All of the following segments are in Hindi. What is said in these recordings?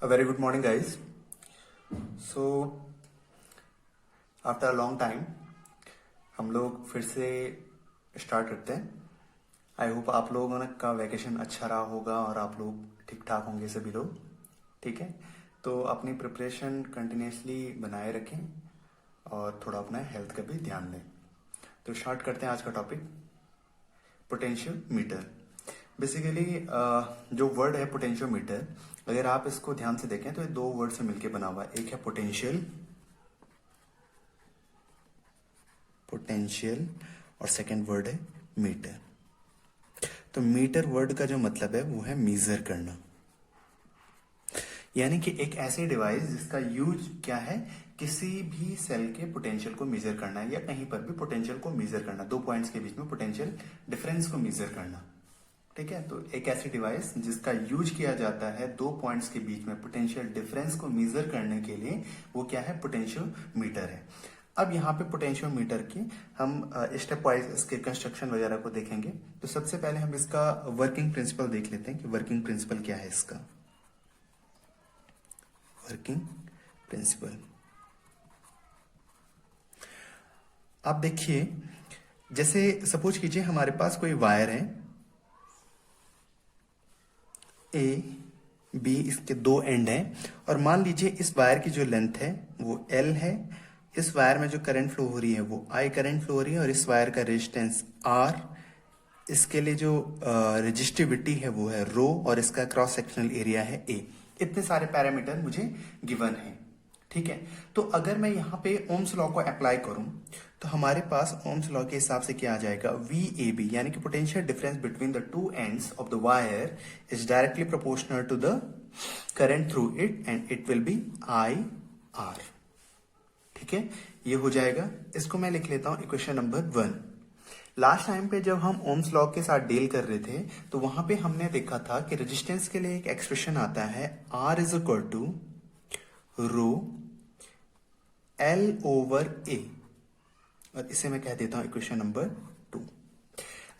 A very good morning, guys. So, after a long time, हम लोग फिर से स्टार्ट करते हैं। आई होप आप लोगों का वैकेशन अच्छा रहा होगा और आप लोग ठीक ठाक होंगे सभी लोग। ठीक है, तो अपनी प्रिपरेशन कंटिन्यूसली बनाए रखें और थोड़ा अपना हेल्थ का भी ध्यान दें। तो स्टार्ट करते हैं आज का टॉपिक, पोटेंशियल मीटर। बेसिकली जो वर्ड है पोटेंशियोमीटर, अगर आप इसको ध्यान से देखें तो ये दो वर्ड से मिलकर बना हुआ है। एक है पोटेंशियल और सेकंड वर्ड है मीटर। तो मीटर वर्ड का जो मतलब है वो है मीजर करना, यानी कि एक ऐसी डिवाइस जिसका यूज क्या है, किसी भी सेल के पोटेंशियल को मेजर करना है या कहीं पर भी पोटेंशियल को मेजर करना, दो पॉइंट्स के बीच में पोटेंशियल डिफरेंस को मेजर करना। ठीक है, तो एक ऐसी डिवाइस जिसका यूज किया जाता है दो पॉइंट्स के बीच में पोटेंशियल डिफरेंस को मेजर करने के लिए, वो क्या है, पोटेंशियोमीटर है। अब यहाँ पे पोटेंशियोमीटर की हम स्टेप वाइज इसके कंस्ट्रक्शन वगैरह को देखेंगे। तो सबसे पहले हम इसका वर्किंग प्रिंसिपल देख लेते हैं कि वर्किंग प्रिंसिपल क्या है इसका। वर्किंग प्रिंसिपल आप देखिए, जैसे सपोज कीजिए हमारे पास कोई वायर है, ए बी, इसके दो एंड हैं, और मान लीजिए इस वायर की जो लेंथ है वो एल है, इस वायर में जो करंट फ्लो हो रही है वो आई करंट फ्लो हो रही है, और इस वायर का रेजिस्टेंस आर, इसके लिए जो रेजिस्टिविटी है वो है रो, और इसका क्रॉस सेक्शनल एरिया है ए। इतने सारे पैरामीटर मुझे गिवन है। ठीक है, तो अगर मैं यहाँ पे ओम्स लॉ को अप्लाई करूं तो हमारे पास ओम्स लॉ के हिसाब से क्या आ जाएगा, वी ए बी, यानी कि potential difference between the two ends of the wire is directly proportional to the current through it and it will be I R. ठीक है, ये हो जाएगा। इसको मैं लिख लेता हूं इक्वेशन नंबर 1। लास्ट टाइम पे जब हम ओम्स लॉ के साथ डील कर रहे थे तो वहां पे हमने देखा था कि रेजिस्टेंस के लिए एक एक्सप्रेशन आता है, R is equal to rho L over A, और इसे मैं कह देता हूं इक्वेशन नंबर 2।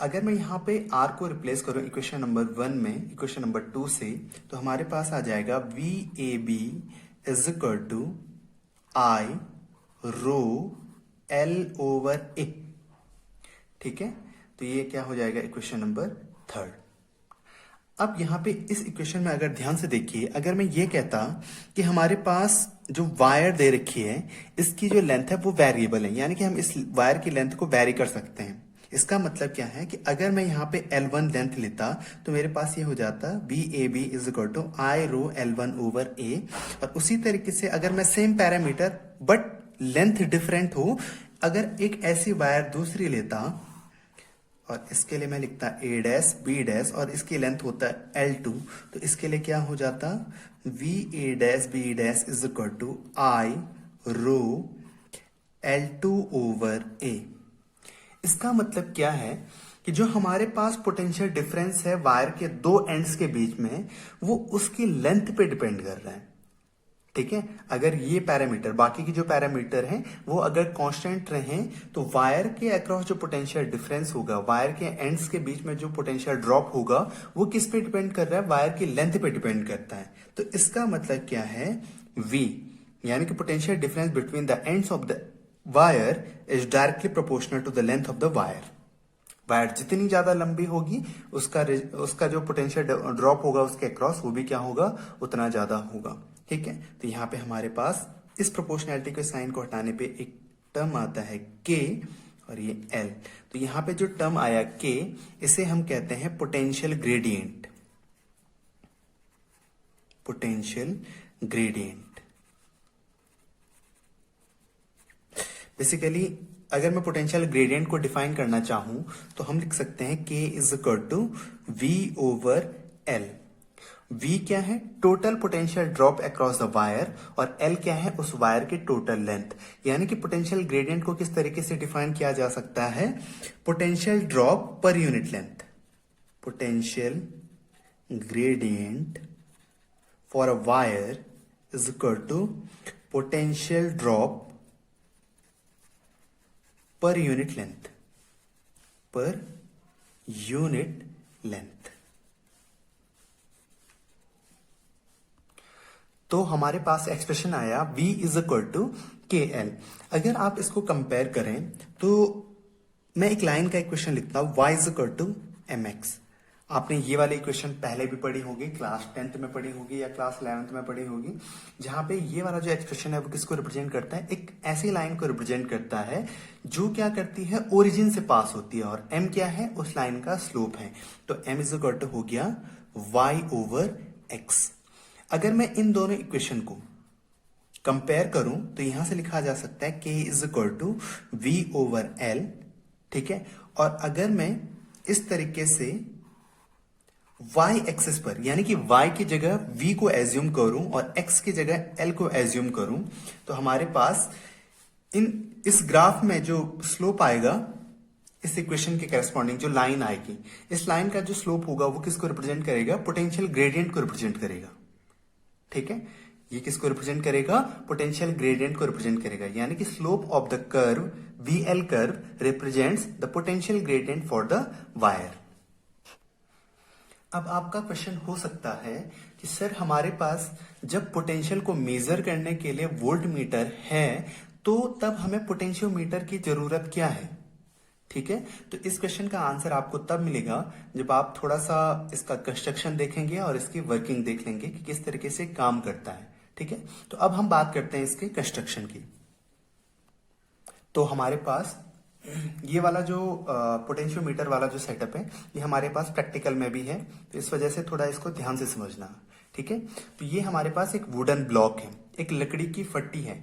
अगर मैं यहां पे आर को रिप्लेस करूं इक्वेशन नंबर 1 में इक्वेशन नंबर 2 से, तो हमारे पास आ जाएगा V A B is equal to I rho L over A. ठीक है, तो ये क्या हो जाएगा, इक्वेशन नंबर 3। अब यहां पे इस इक्वेशन में अगर ध्यान से देखिए, अगर मैं ये कहता कि हमारे पास जो वायर दे रखी है इसकी जो लेंथ है वो वेरिएबल है, यानी कि हम इस वायर की लेंथ को वेरी कर सकते हैं। इसका मतलब क्या है कि अगर मैं यहाँ पे L1 लेंथ लेता तो मेरे पास ये हो जाता B A B is equal to I rho L1 over A. और उसी तरीके से अगर मैं same parameter but length different हो, अगर एक ऐसी वायर दूसरी लेता और इसके लिए मैं लिखता ए डैश बी डैश और इसकी लेंथ होता है L2, तो इसके लिए क्या हो जाता, V A dash B dash is equal to I rho L2 over A. इसका मतलब क्या है कि जो हमारे पास पोटेंशियल डिफरेंस है वायर के दो एंड्स के बीच में, वो उसकी लेंथ पे डिपेंड कर रहा है। ठीक है, अगर ये पैरामीटर, बाकी की जो पैरामीटर हैं वो अगर कांस्टेंट रहें तो वायर के अक्रॉस जो पोटेंशियल डिफरेंस होगा, वायर के एंड्स के बीच में जो पोटेंशियल ड्रॉप होगा, वो किस पे डिपेंड कर रहा है, वायर की लेंथ पे डिपेंड करता है। तो इसका मतलब क्या है, V यानी कि potential difference between the ends of the wire is directly proportional to the length of the wire. Wire जितनी ज्यादा लंबी होगी उसका जो पोटेंशियल ड्रॉप होगा उसके अक्रॉस, वो भी क्या होगा, उतना ज्यादा होगा। ठीक है, तो यहां पे हमारे पास इस प्रोपोर्शनैलिटी के साइन को हटाने पे एक टर्म आता है K और ये L। तो यहां पे जो टर्म आया K, इसे हम कहते हैं potential gradient. Potential gradient basically अगर मैं पोटेंशियल ग्रेडियंट को डिफाइन करना चाहूं तो हम लिख सकते हैं K is equal to V over L। V क्या है, total potential drop across the wire, और L क्या है, उस वायर की टोटल लेंथ। यानी कि पोटेंशियल ग्रेडियंट को किस तरीके से डिफाइन किया जा सकता है, potential drop per unit length. Potential gradient for a wire is equal to potential drop per unit length, per unit length. तो हमारे पास एक्सप्रेशन आया V is equal to K L. अगर आप इसको कंपेयर करें तो मैं एक लाइन का इक्वेशन लिखता हूं, y is equal to M X. आपने ये वाली इक्वेशन पहले भी पढ़ी होगी, क्लास 10th में पढ़ी होगी या क्लास 11th में पढ़ी होगी, जहां पे ये वाला जो एक्सप्रेशन है वो किसको रिप्रेजेंट करता है, एक ऐसी लाइन को रिप्रेजेंट करता है जो क्या करती है, ओरिजिन से पास होती है, और m क्या है, उस लाइन का स्लोप है। तो m इज इक्वल टू हो गया y ओवर x। अगर मैं इन दोनों इक्वेशन को कंपेयर करूं तो यहां से लिखा जा सकता है k is equal to v over l, ठीक है। और अगर मैं इस तरीके से y एक्सिस पर, यानी कि y की जगह v को एज्यूम करूं और x की जगह l को एज्यूम करूं, तो हमारे पास इस ग्राफ में जो स्लोप आएगा, इस इक्वेशन के करस्पॉन्डिंग जो लाइन आएगी, इस लाइन का जो स्लोप होगा वो किसको रिप्रेजेंट करेगा, पोटेंशियल ग्रेडियंट को रिप्रेजेंट करेगा, ठीक है। ये किसको रिप्रेजेंट करेगा, पोटेंशियल ग्रेडियंट को रिप्रेजेंट करेगा, यानी कि slope of the curve VL curve represents the potential gradient for the wire. अब आपका क्वेश्चन हो सकता है कि सर हमारे पास जब पोटेंशियल को मेजर करने के लिए वोल्ट मीटर है तो तब हमें पोटेंशियोमीटर की जरूरत क्या है, ठीक है। तो इस क्वेश्चन का आंसर आपको तब मिलेगा जब आप थोड़ा सा इसका कंस्ट्रक्शन देखेंगे और इसकी वर्किंग देख लेंगे कि किस तरीके से काम करता है, ठीक है। तो अब हम बात करते हैं इसके कंस्ट्रक्शन की। तो हमारे पास ये वाला जो पोटेंशियोमीटर वाला जो सेटअप है, ये हमारे पास प्रैक्टिकल में भी है, तो इस वजह से थोड़ा इसको ध्यान से समझना, ठीक है। तो ये हमारे पास एक वुडन ब्लॉक है, एक लकड़ी की फट्टी है,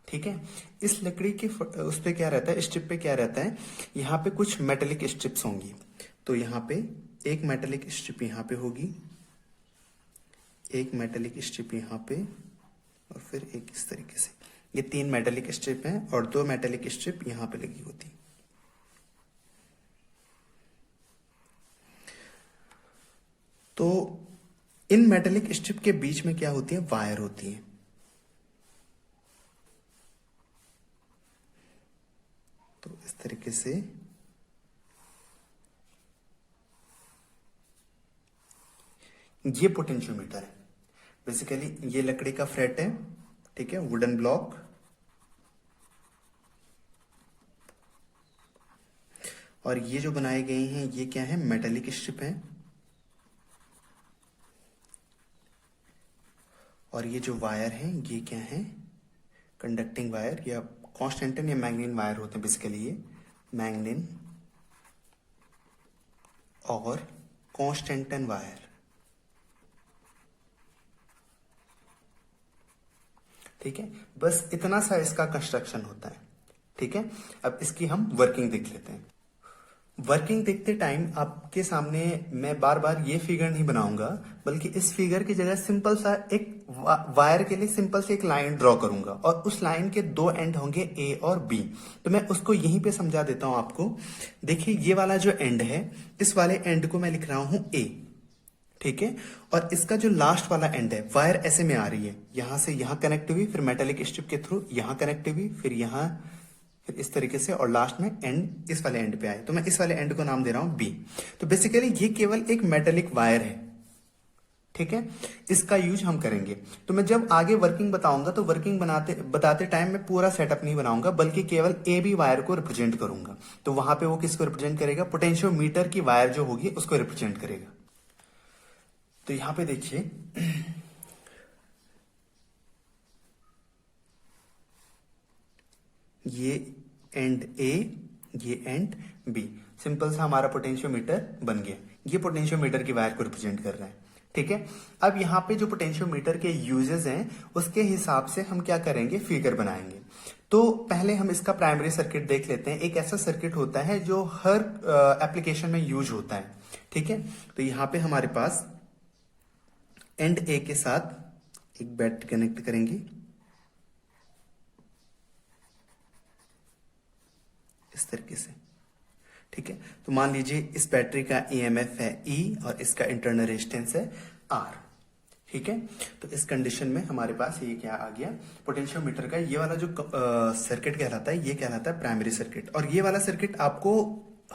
ठीक है। इस लकड़ी के उस पे क्या रहता है, स्ट्रिप पे क्या रहता है, यहाँ पे कुछ मेटेलिक स्ट्रिप्स होंगी। तो यहाँ पे एक मेटेलिक स्ट्रिप यहाँ पे होगी, एक मेटेलिक स्ट्रिप यहाँ पे, और फिर एक इस तरीके से। ये 3 मेटेलिक स्ट्रिप हैं और 2 मेटेलिक स्ट्रिप यहाँ पे लगी होती। तो इन मेटेलिक स्ट्रिप के बीच में क्या होती है, वायर होती है। तो इस तरीके से ये पोटेंशियोमीटर है। बेसिकली ये लकड़ी का फ्रेट है, ठीक है, वुडन ब्लॉक, और ये जो बनाए गए हैं ये क्या है, मेटेलिक स्ट्रिप है, और ये जो वायर है ये क्या है, कंडक्टिंग वायर या कॉन्स्टेंटन या मैग्नीन वायर होते हैं। बेसिकली ये मैग्नीन और कॉन्स्टेंटन वायर, ठीक है। बस इतना सा इसका कंस्ट्रक्शन होता है, ठीक है। अब इसकी हम वर्किंग देख लेते हैं। वर्किंग देखते टाइम आपके सामने मैं बार बार ये फिगर नहीं बनाऊंगा, बल्कि इस फिगर की जगह सिंपल सा एक वायर के लिए सिंपल से एक लाइन ड्रॉ करूंगा, और उस लाइन के 2 एंड होंगे ए और बी। तो मैं उसको यहीं पे समझा देता हूं आपको। देखिए ये वाला जो एंड है, इस वाले एंड को मैं लिख रहा हूं ए, ठीक है। और इसका जो लास्ट वाला एंड है, वायर ऐसे में आ रही है, यहां से यहां कनेक्ट हुई, फिर मेटेलिक स्ट्रिप के थ्रू यहां कनेक्ट हुई, फिर यहां, फिर इस तरीके से, और लास्ट में एंड इस वाले एंड पे आए। तो मैं इस वाले एंड को नाम दे रहा हूं बी। तो बेसिकली ये केवल एक मेटेलिक वायर है, ठीक है। इसका यूज हम करेंगे। तो मैं जब आगे वर्किंग बताऊंगा तो वर्किंग बताते टाइम मैं पूरा सेटअप नहीं बनाऊंगा, बल्कि केवल ए बी वायर को रिप्रेजेंट करूंगा। तो वहां पे वो किसको रिप्रेजेंट करेगा, पोटेंशियोमीटर की वायर जो होगी उसको रिप्रेजेंट करेगा। तो यहां पे देखिए ये एंड ए, ये एंड बी, सिंपल सा हमारा पोटेंशियोमीटर बन गया। ये पोटेंशियोमीटर की वायर को रिप्रेजेंट कर रहा है, ठीक है। अब यहाँ पे जो पोटेंशियोमीटर के यूजेस हैं उसके हिसाब से हम क्या करेंगे, फिगर बनाएंगे। तो पहले हम इसका प्राइमरी सर्किट देख लेते हैं। एक ऐसा सर्किट होता है जो हर एप्लीकेशन में यूज होता है, ठीक है। तो यहाँ पे हमारे पास एंड ए के साथ एक बैटरी कनेक्ट करेंगे, इस तरीके से, ठीक है। तो मान लीजिए इस बैटरी का ईएमएफ है ई और इसका इंटरनल रेजिस्टेंस है आर, ठीक है। तो इस कंडीशन में हमारे पास ये क्या आ गया, पोटेंशियोमीटर का ये वाला जो सर्किट कहलाता है, ये कहलाता है प्राइमरी सर्किट। और ये वाला सर्किट आपको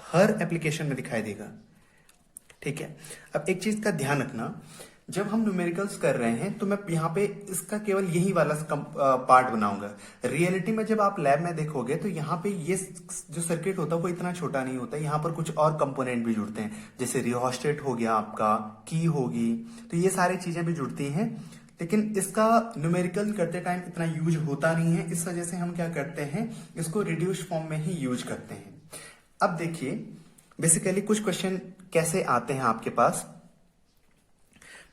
हर एप्लीकेशन में दिखाई देगा, ठीक है। अब एक चीज का ध्यान रखना, जब हम न्यूमेरिकल्स कर रहे हैं तो मैं यहाँ पे इसका केवल यही वाला पार्ट बनाऊंगा। रियलिटी में जब आप लैब में देखोगे तो यहाँ पे ये जो सर्किट होता है वो इतना छोटा नहीं होता, यहाँ पर कुछ और कंपोनेंट भी जुड़ते हैं, जैसे रियोस्टेट हो गया, आपका की होगी, तो ये सारी चीजें भी जुड़ती हैं। लेकिन इसका न्यूमेरिकल करते टाइम इतना यूज होता नहीं है, इस वजह से हम क्या करते हैं, इसको रिड्यूस फॉर्म में ही यूज करते हैं। अब देखिए बेसिकली कुछ क्वेश्चन कैसे आते हैं आपके पास।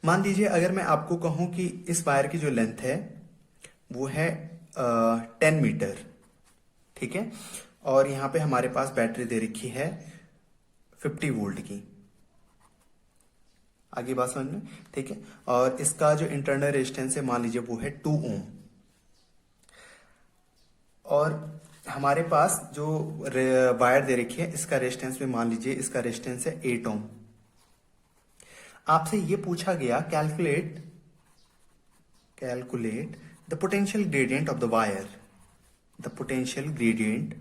मान लीजिए अगर मैं आपको कहूं कि इस वायर की जो लेंथ है वो है 10 मीटर, ठीक है, और यहां पे हमारे पास बैटरी दे रखी है 50 वोल्ट की, आगे बात समझ में, ठीक है, और इसका जो इंटरनल रेजिस्टेंस है मान लीजिए वो है 2 ओम, और हमारे पास जो वायर दे रखी है इसका रेजिस्टेंस भी मान लीजिए इसका रेजिस्टेंस है 8 ओम। आपसे ये पूछा गया calculate the potential gradient of the wire, the potential gradient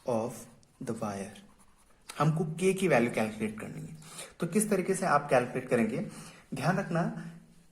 of the wire. हमको के की वैल्यू कैलकुलेट करनी है। तो किस तरीके से आप कैलकुलेट करेंगे, ध्यान रखना,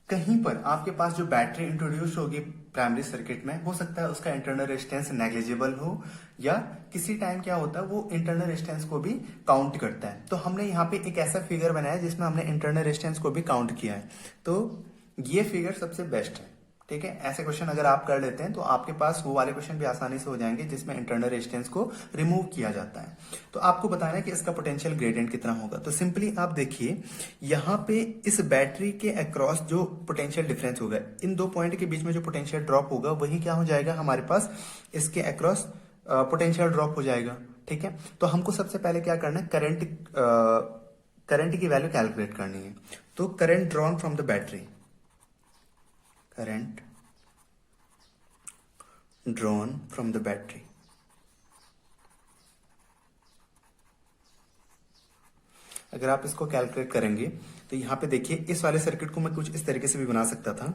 कहीं पर आपके पास जो बैटरी इंट्रोड्यूस होगी प्राइमरी सर्किट में, हो सकता है उसका इंटरनल रेजिस्टेंस नेग्लिजिबल हो, या किसी टाइम क्या होता है वो इंटरनल रेजिस्टेंस को भी काउंट करता है। तो हमने यहाँ पे एक ऐसा फिगर बनाया जिसमें हमने इंटरनल रेजिस्टेंस को भी काउंट किया है, तो ये फिगर सबसे बेस्ट है, ठीक है। ऐसे क्वेश्चन अगर आप कर लेते हैं तो आपके पास वो वाले क्वेश्चन भी आसानी से हो जाएंगे जिसमें इंटरनल रेजिस्टेंस को रिमूव किया जाता है। तो आपको बताना है कि इसका पोटेंशियल ग्रेडियंट कितना होगा। तो सिंपली आप देखिए यहां पे इस बैटरी के अक्रॉस जो पोटेंशियल डिफरेंस होगा, इन दो पॉइंट के बीच में जो पोटेंशियल ड्रॉप होगा वही क्या हो जाएगा, हमारे पास इसके अक्रॉस पोटेंशियल ड्रॉप हो जाएगा, ठीक है। तो हमको सबसे पहले क्या करना है, करंट की वैल्यू कैलकुलेट करनी है। तो current drawn from the battery, current drawn from the battery, अगर आप इसको कैलकुलेट करेंगे तो यहां पे देखिए इस वाले सर्किट को मैं कुछ इस तरीके से भी बना सकता था।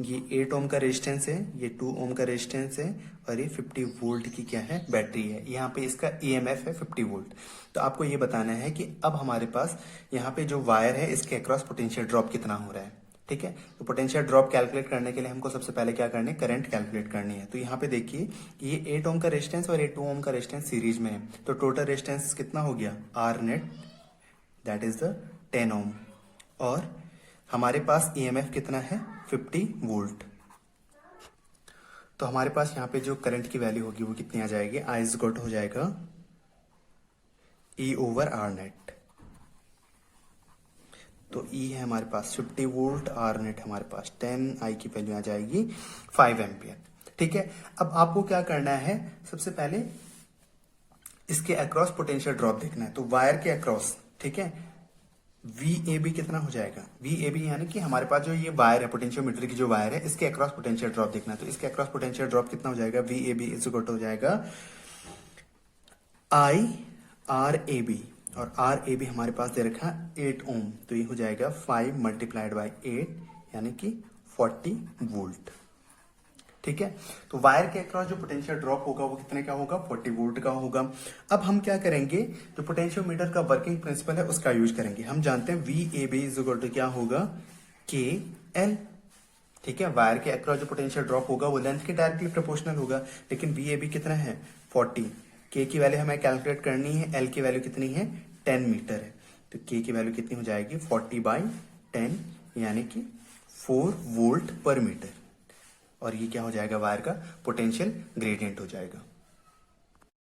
ये 8 ओम का रेजिस्टेंस है, ये 2 ओम का रेजिस्टेंस है, और ये 50 वोल्ट की क्या है, बैटरी है। यहाँ पे इसका ईएमएफ है 50 वोल्ट। तो आपको ये बताना है कि अब हमारे पास यहाँ पे जो वायर है इसके अक्रॉस पोटेंशियल ड्रॉप कितना हो रहा है, ठीक है। तो पोटेंशियल ड्रॉप कैलकुलेट करने के लिए हमको सबसे पहले क्या करनी है, करंट कैलकुलेट करनी है। तो यहाँ पे देखिए ये 8 ओम का रेजिस्टेंस और ये 2 ओम का रेजिस्टेंस सीरीज में है, तो टोटल रेजिस्टेंस कितना हो गया, R net, that is the 10 ohm, और हमारे पास ईएमएफ कितना है, 50 वोल्ट। तो हमारे पास यहाँ पे जो करंट की वैल्यू होगी वो कितनी आ जाएगी, आई इज इक्वल टू हो जाएगा ई ओवर आर नेट। तो ई है हमारे पास 50 वोल्ट, आर नेट हमारे पास 10, आई की वैल्यू आ जाएगी 5 एम्पियर, ठीक है। अब आपको क्या करना है, सबसे पहले इसके अक्रॉस पोटेंशियल ड्रॉप देखना है। तो वायर के अक्रॉस, ठीक है, VAB कितना हो जाएगा, VAB यानी कि हमारे पास जो ये वायर है, पोटेंशियोमीटर की जो वायर है, इसके अक्रॉस पोटेंशियल ड्रॉप देखना है। तो इसके अक्रॉस पोटेंशियल ड्रॉप कितना हो जाएगा, VAB इज इक्वल टू हो जाएगा IRAB, और RAB हमारे पास दे रखा 8 ओम, तो ये हो जाएगा 5 मल्टीप्लाइड बाई 8 यानी कि 40 वोल्ट, ठीक है। तो वायर के अक्रॉस जो पोटेंशियल ड्रॉप होगा वो कितने का होगा, 40 वोल्ट का होगा। अब हम क्या करेंगे, जो पोटेंशियोमीटर का वर्किंग प्रिंसिपल है उसका यूज करेंगे। हम जानते हैं VAB इज इक्वल टू क्या होगा, KL, ठीक है। वायर के अक्रॉस जो पोटेंशियल ड्रॉप होगा वो लेंथ के डायरेक्टली प्रोपोर्शनल होगा, लेकिन VAB कितना है, 40, K की वैल्यू हमें कैलकुलेट करनी है, L की वैल्यू कितनी है, 10 मीटर है, तो K की वैल्यू कितनी हो जाएगी, 40/10 यानी कि 4 वोल्ट पर मीटर, और ये क्या हो जाएगा, वायर का पोटेंशियल ग्रेडियंट हो जाएगा।